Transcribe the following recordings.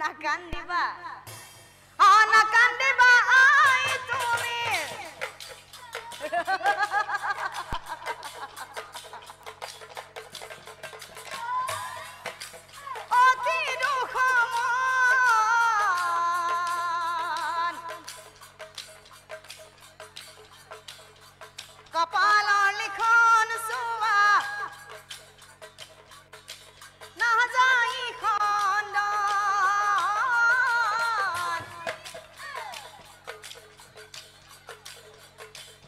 নাকান্দিবা নাকান্দিবা আই তুমি অতি দুখ মন কপালৰ লিখন চোৱা নাযায় খণ্ডন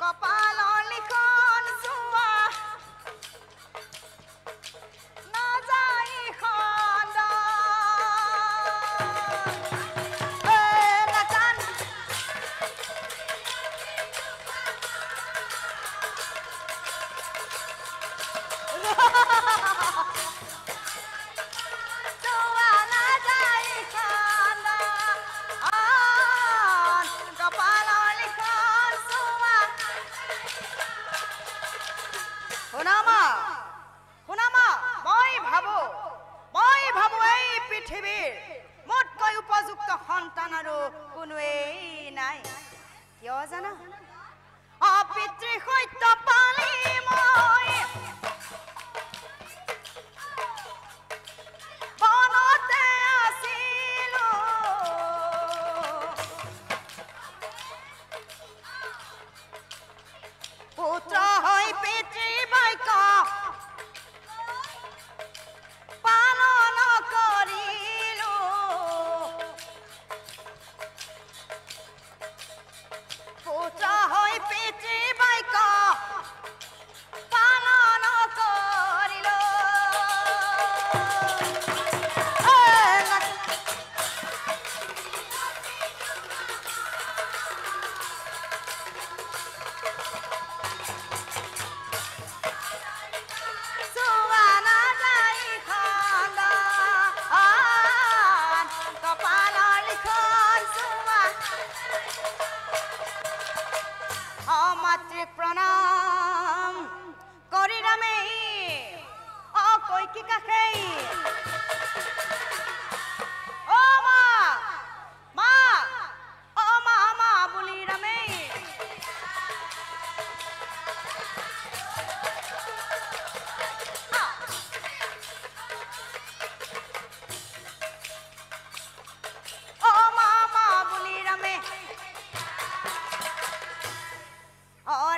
কপালৰ লিখন চোৱা নাযায় খণ্ডন নাকান চোৱা নাযায় খণ্ডন কপালৰ লিখন চোৱা শুনামা মই ভাবো এই পৃথিৱীৰ মোতকৈ উপযুক্ত সন্তান আৰু কোনোৱেই নাই কিয় জানা পিতৃ সত্য পালি মই বনতে আছিলো পুত্ৰ হৈ পিতৃ বাক্য পালন কৰিলো পুত্ৰ হৈ পিতৃ বাক্য পালন কৰিলো চোৱা নাযায় খণ্ডন কপালৰ লিখন চোৱা মাতৃক প্ৰণাম কৰি ৰামেই কৈকি কাষেই মা বুলি ৰামেই মা বুলি ৰামে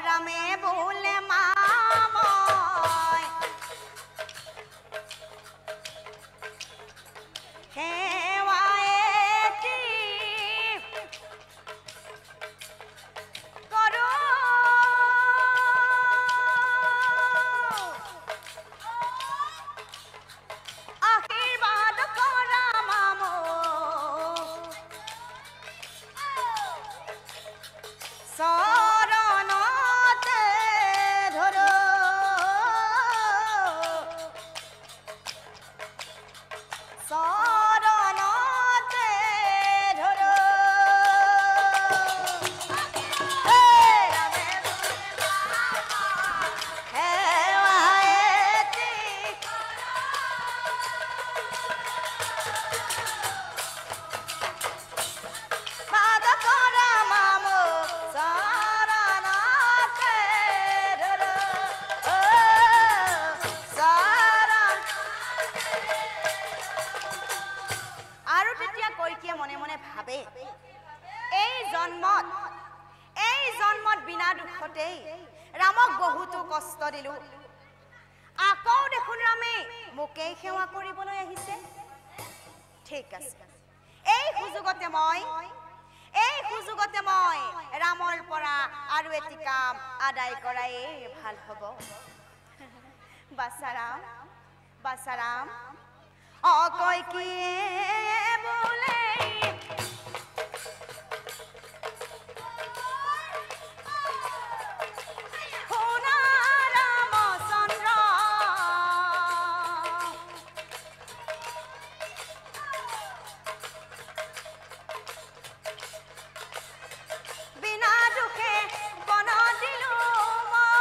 ৰামে বোলে মা মই সেৱায়েতি কৰো আশীৰ্বাদ কৰা মামো চৰণতে ধৰো চৰণতে ধৰো সেৱায়েতি বাদ কৰা মামো চৰণতে ধৰো চৰণ আৰু তেতিয়া কৈকিয়ে মনে মনে ভাবে এই জন্মত বিনা দুখতেই ৰামক বহুতো কষ্ট দিলো আকৌ দেখোন ৰামে মোকেই সেৱা কৰিবলৈ আহিছে ঠিক আছে এই সুযোগতে মই ৰামৰ পৰা আৰু এটি কাম আদায় কৰাই ভাল হ'ব বাছাৰাম কৈকিয়ে বোলে শুনা ৰামচন্দ্ৰ বিনা দুখে বন দিলো মই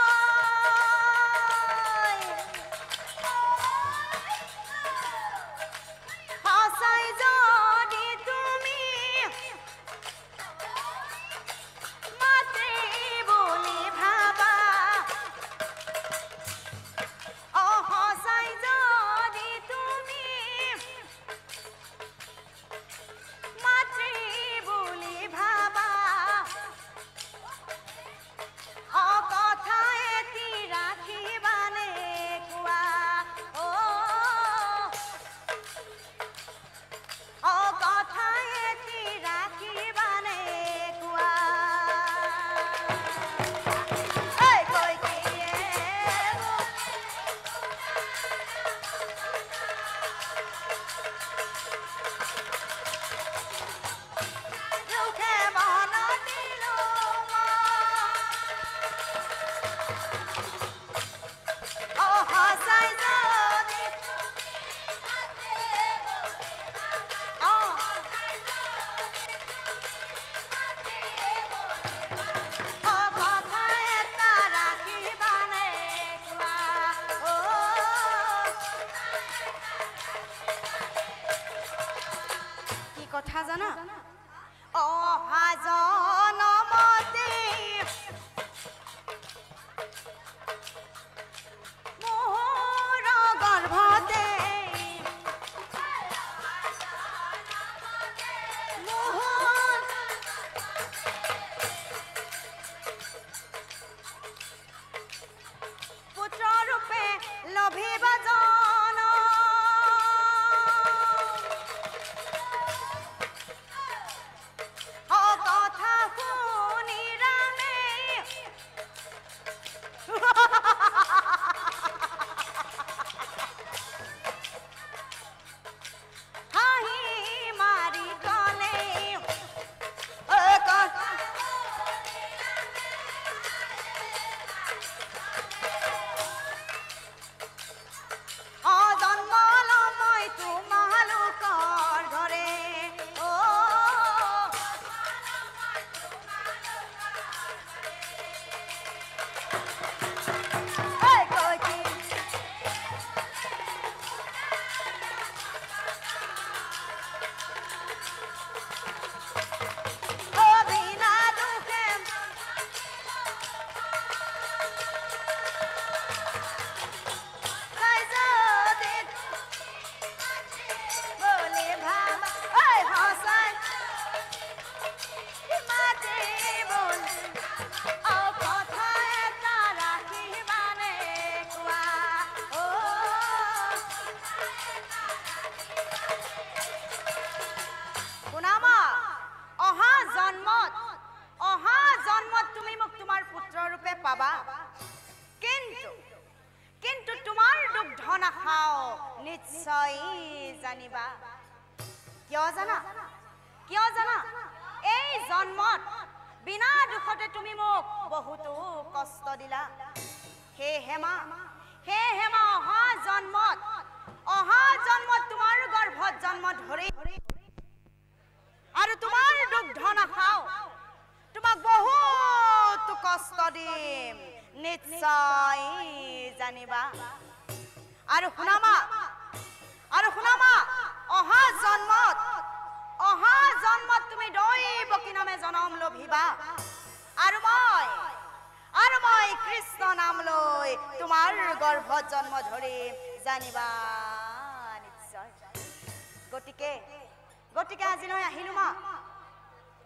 কথা জানা অহা জনমতে মোহৰ গৰ্ভতে পুত্ৰৰূপে লভিব জন কথা শুনি ৰামে হাঁহি মাৰি কলে জন্ম লম মই তোমালোকৰ ঘৰে তুমি মোক তোমাৰ পুত্ৰৰূপে পাবা কিন্তু তোমাৰ দুগ্ধ নাখাও নিশ্চয় জানিবা কিয় জানা এই জন্মত বিনা দুখতে তুমি মোক বহুতো কষ্ট দিলা হে হেমা অহা জন্মত তোমাৰ গৰ্ভত জন্ম ধৰি আৰু তোমাৰ দুগ্ধ নাখাও তোমাক বহুত কষ্ট দিম নিশ্চয় জানিবা আৰু শুনামা অহা জন্মত তুমি দৈৱকী নামে জনম লভিবা আৰু মই কৃষ্ণ নাম লৈ তোমাৰ গৰ্ভত জন্ম ধৰিম জানিবা নিশ্চয় গতিকে আজিলৈ আহিলো মা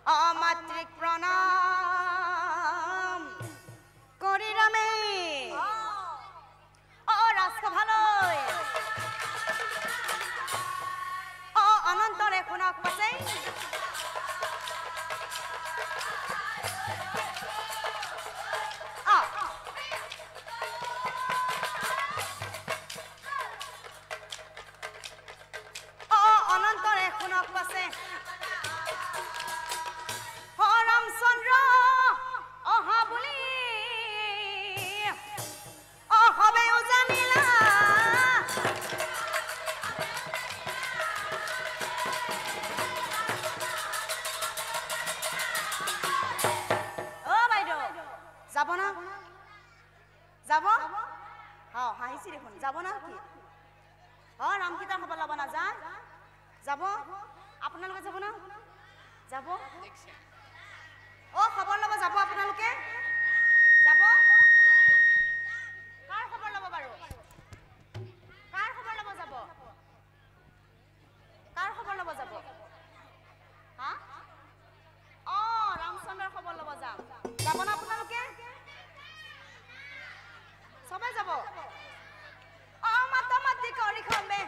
অমাতৃক প্ৰণাম কৰি ৰামে ৰাজসভালৈ অনন্তৰে শুনক পাছে অনন্তৰে শুনক পাছে ৰামচন্দ্ৰ অহা বুলি অহবেও জানিলা বাইদেউ যাব না যাব হাঁহিছি দেখোন যাব না কি ৰামকীৰ্তন হ'ব ল'ব নাযায় যাব আপোনালোকে যাব না যাব খবৰ ল'ব যাব আপোনালোকে যাব কাৰ খবৰ ল'ব বাৰু কাৰ খবৰ ল'ব যাব হা ৰামচন্দ্ৰৰ খবৰ ল'ব যাম যাব না আপোনালোকে সবাই যাব মাতি কৰি খমে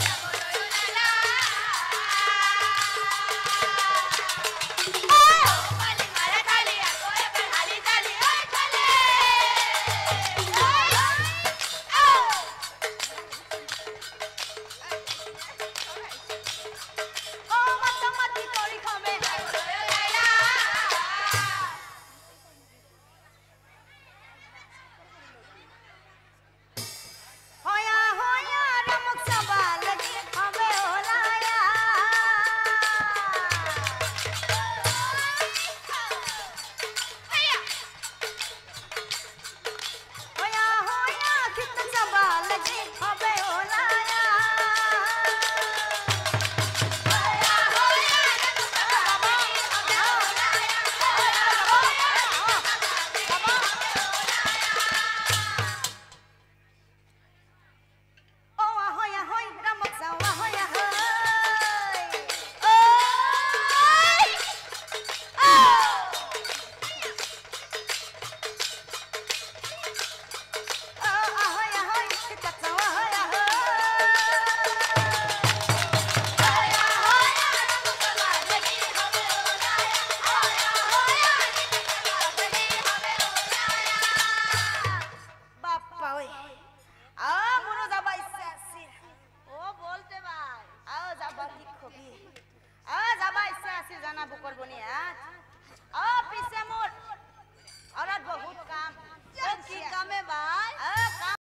কবি যাব